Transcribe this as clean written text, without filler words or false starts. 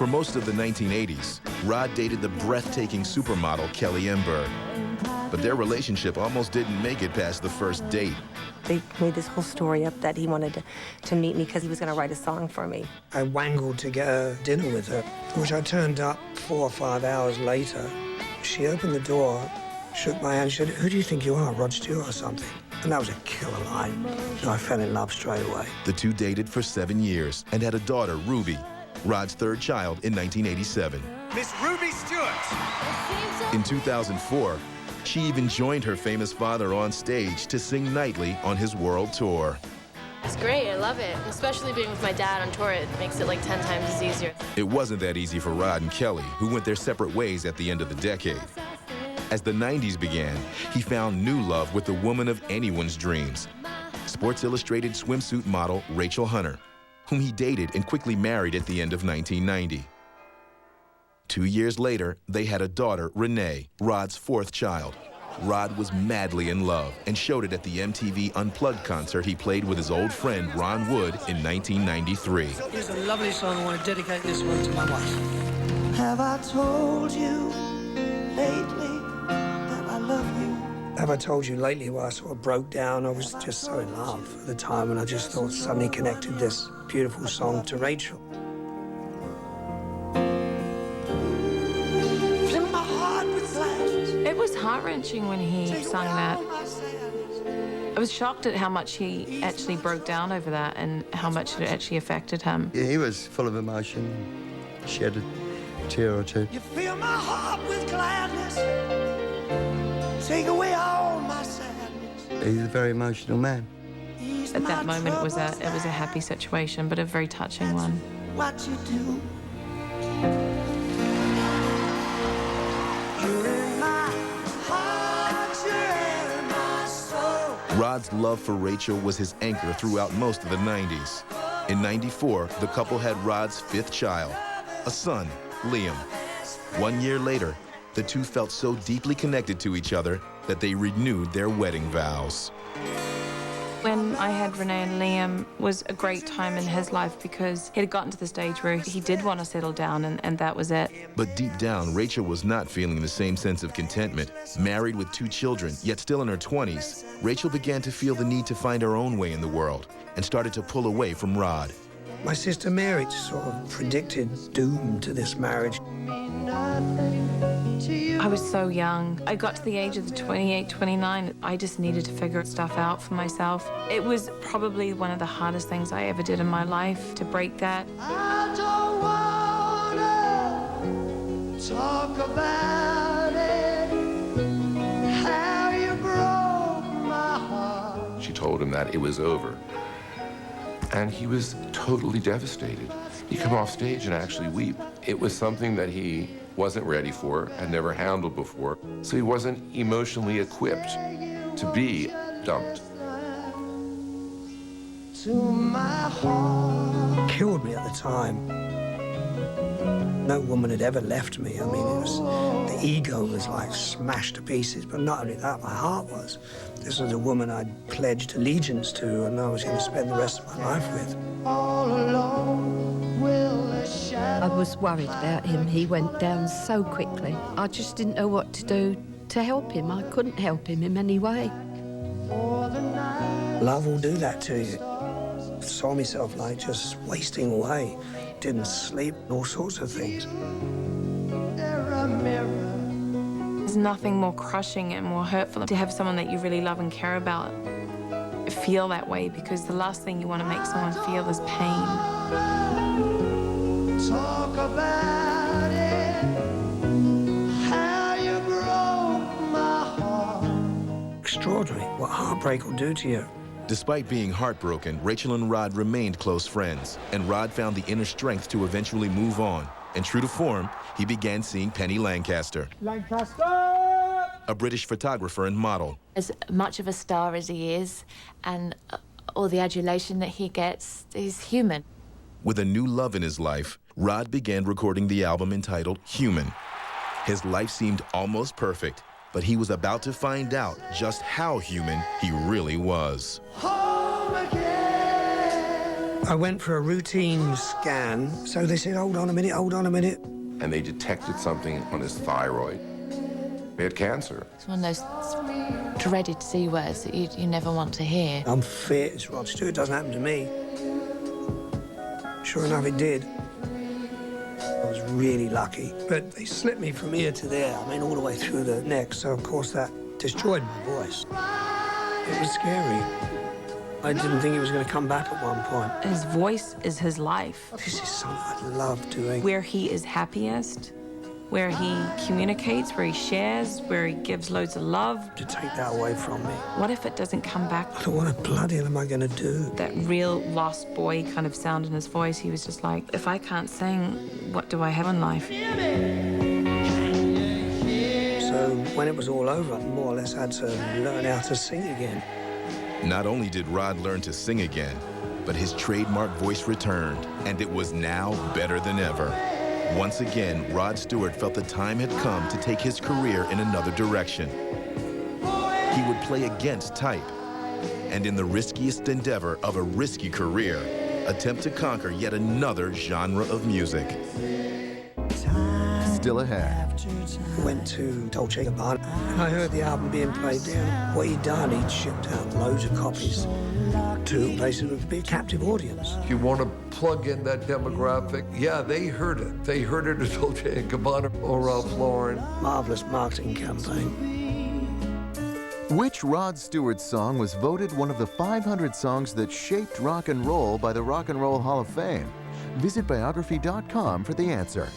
For most of the 1980s, Rod dated the breathtaking supermodel Kelly Emberg. But their relationship almost didn't make it past the first date. They made this whole story up that he wanted to meet me because he was going to write a song for me. I wangled to get a dinner with her, which I turned up 4 or 5 hours later. She opened the door, shook my hand, said, "Who do you think you are, Rod Stewart or something?" And that was a killer line. So I fell in love straight away. The two dated for 7 years and had a daughter, Ruby, Rod's third child, in 1987. Miss Ruby Stewart. In 2004, she even joined her famous father on stage to sing nightly on his world tour. It's great, I love it. Especially being with my dad on tour, it makes it like 10 times as easier. It wasn't that easy for Rod and Kelly, who went their separate ways at the end of the decade. As the 90s began, he found new love with the woman of anyone's dreams, Sports Illustrated swimsuit model Rachel Hunter, whom he dated and quickly married at the end of 1990. 2 years later, they had a daughter, Renee, Rod's fourth child. Rod was madly in love and showed it at the MTV Unplugged concert he played with his old friend Ron Wood in 1993. Here's a lovely song. I want to dedicate this one to my wife. Have I told you lately that I love you? Have I told you lately where I sort of broke down? I was just so in love at the time, and I just thought suddenly connected this beautiful song to Rachel. It was heart-wrenching when he sang that. I was shocked at how much he actually broke down over that and how much it actually affected him. Yeah, he was full of emotion, shed a tear or two. You fill my heart with gladness, take away all my sadness. He's a very emotional man. At that moment, it was a happy situation, but a very touching one. What you do. Rod's love for Rachel was his anchor throughout most of the 90s. In '94, the couple had Rod's fifth child, a son, Liam. 1 year later, the two felt so deeply connected to each other that they renewed their wedding vows. When I had Renee and Liam was a great time in his life because he had gotten to the stage where he did want to settle down, and that was it. But deep down, Rachel was not feeling the same sense of contentment. Married with 2 children, yet still in her 20s, Rachel began to feel the need to find her own way in the world and started to pull away from Rod. My sister Mary sort of predicted doom to this marriage. I was so young. I got to the age of the 28, 29. I just needed to figure stuff out for myself. It was probably one of the hardest things I ever did in my life to break that. I don't wanna talk about it, how you broke my heart. She told him that it was over. And he was totally devastated. He'd come off stage and actually weep. It was something that he wasn't ready for, had never handled before, so he wasn't emotionally equipped to be dumped. To my heart. Killed me at the time. No woman had ever left me. I mean, the ego was like smashed to pieces, but not only that, my heart was. This was a woman I'd pledged allegiance to and I was going to spend the rest of my life with. All alone will a shadow. I was worried about him. He went down so quickly. I just didn't know what to do to help him. I couldn't help him in any way. Love will do that to you. Saw myself like just wasting away. Didn't sleep, all sorts of things. There's nothing more crushing and more hurtful to have someone that you really love and care about feel that way, because the last thing you want to make someone feel is pain. Talk about it, how you broke my heart. Extraordinary what heartbreak will do to you. Despite being heartbroken, Rachel and Rod remained close friends, and Rod found the inner strength to eventually move on. And true to form, he began seeing Penny Lancaster, a British photographer and model. As much of a star as he is, and all the adulation that he gets, is human. With a new love in his life, Rod began recording the album entitled Human. His life seemed almost perfect, but he was about to find out just how human he really was. Home again. I went for a routine scan, so they said, hold on a minute, hold on a minute. And they detected something on his thyroid. He had cancer. It's one of those dreaded C words that you never want to hear. I'm fit, it's Rod Stewart, it doesn't happen to me. Sure enough, it did. I was really lucky. But they slipped me from ear to there, I mean, all the way through the neck, so of course that destroyed my voice. It was scary. I didn't think it was going to come back at one point. His voice is his life. This is something I love doing. Where he is happiest, where he communicates, where he shares, where he gives loads of love. To take that away from me. What if it doesn't come back? I thought, what the bloody hell am I going to do? That real lost boy kind of sound in his voice, he was just like, if I can't sing, what do I have in life? So when it was all over, I more or less had to learn how to sing again. Not only did Rod learn to sing again, but his trademark voice returned, and it was now better than ever. Once again, Rod Stewart felt the time had come to take his career in another direction. He would play against type, and in the riskiest endeavor of a risky career, attempt to conquer yet another genre of music. Still ahead. Went to Dolce & Gabbana, and I heard the album being played there. What he'd done, he'd shipped out loads of copies to places with a big captive audience. If you want to plug in that demographic, yeah, they heard it. They heard it at Dolce & Gabbana or Ralph Lauren. Marvelous marketing campaign. Which Rod Stewart song was voted one of the 500 songs that shaped rock and roll by the Rock and Roll Hall of Fame? Visit biography.com for the answer.